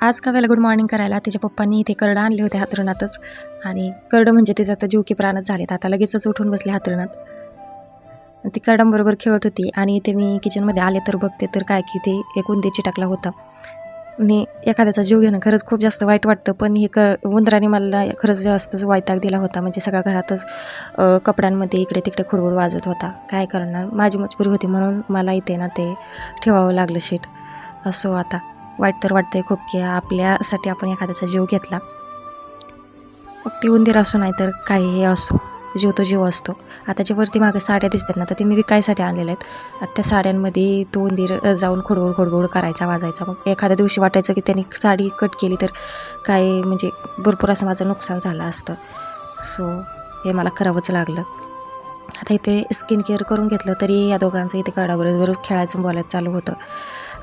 आज काव्याला good morning करायला तिच्या पप्पांनी इथे करडं आणले होते हातरुणातच. आणि करडं म्हणजे तिचं आता जीव की प्राणच झालेत. आता लगेचच उठून बसले हातरुणात. ती करडांबरोबर खेळत होती आणि इथे मी किचनमध्ये आले तर बघते तर काय की ते एक उंदीर चिटकला होता. आणि एखाद्याचा जीव घेणं खरंच खूप जास्त वाईट वाटतं. पण हे उंदराने मला खरंच जास्तच वैताग दिला होता. म्हणजे सगळ्या घरातच कपड्यांमध्ये इकडे तिकडे खुडबुड वाजत होता. काय करणार, माझी मजबुरी होती म्हणून मला इथे ना ते ठेवावं लागलं शीट. असो, आता वाईट तर वाटतंय खूप की आपल्यासाठी आपण एखाद्याचा जीव घेतला. मग ती उंदीर असो नाही तर काही असो, जीव तो जीव असतो. आता जे वरती मागे साड्या दिसतात ना, तर ते मी विकायसाठी आणलेल्या आहेत. आता त्या साड्यांमध्ये तो उंदीर जाऊन खोडगोड करायचा, वाजायचा. मग एखाद्या दिवशी वाटायचं की त्यांनी साडी कट केली तर काय म्हणजे भरपूर असं माझं नुकसान झालं असतं. सो हे मला करावंच लागलं. आता इथे स्किन केअर करून घेतलं तरी या दोघांचं इथे करडाबरोबर खेळायचं बोलायचं चालू होतं.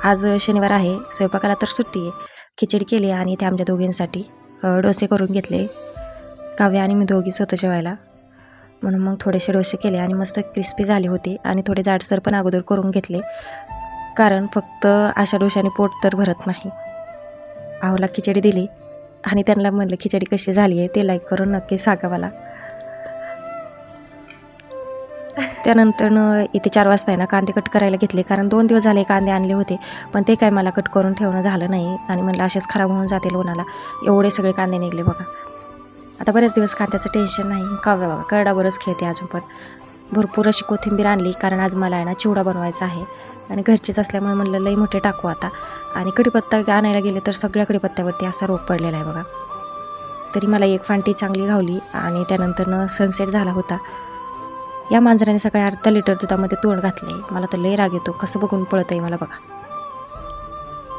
आज शनिवार आहे, स्वयंपाकाला तर सुट्टी आहे. खिचडी केली आणि ते आमच्या दोघींसाठी डोसे करून घेतले. काव्या आणि मी दोघीच होतो जेवायला, म्हणून मग थोडेसे डोसे केले आणि मस्त क्रिस्पी झाले होते. आणि थोडे जाडसर पण अगोदर करून घेतले, कारण फक्त अशा डोशाने पोट तर भरत नाही. आहोला खिचडी दिली आणि त्यांना म्हणलं खिचडी कशी झाली आहे ते लाईक करून नक्की सांगा मला. त्यानंतर इथे 4 वाजता आहे ना कांदे कट करायला घेतले, कारण 2 दिवस झाले कांदे आणले होते पण ते काय मला कट करून ठेवणं झालं नाही. आणि म्हणलं असेच खराब होऊन जातील उन्हाला. एवढे सगळे कांदे निघले बघा. आता बरेच दिवस कांद्याचं टेन्शन नाही. काव्या बघा करडाबरोबरच खेळते अजून पण. भरपूर अशी कोथिंबीर आणली, कारण आज मला आहे ना चिवडा बनवायचा आहे आणि घरचीच असल्यामुळे म्हणलं लई मोठे टाकू आता. आणि कढीपत्ता आणायला गेले तर सगळ्या कढीपत्त्यावरती असा रोग पडलेला आहे बघा. तरी मला एक फांटी चांगली घावली आणि त्यानंतर सनसेट झाला होता. या मांजराने सकाळी अर्धा लिटर दुधामध्ये तोंड घातले. मला तर लई राग येतो, कसं बघून पळत आहे मला बघा.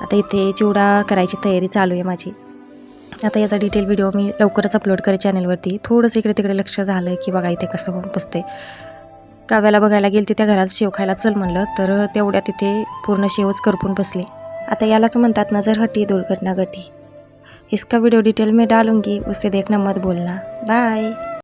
आता इथे चिवडा करायची तयारी चालू आहे माझी. आता याचा डिटेल व्हिडिओ मी लवकरच अपलोड करेन चॅनलवरती. थोडंसं इकडे तिकडे लक्ष झालं की बघा इथे कसं होऊन पुसते. काव्याला बघायला गेली त्या घरात शेव खायला चल म्हणलं तर तेवढ्या तिथे पूर्ण शेवच करपून बसले. आता यालाच म्हणतात नजर हटी दुर्घटना घटी. इसका वीडियो डिटेल में डालूंगी, उससे देखना मत भूलना. बाय.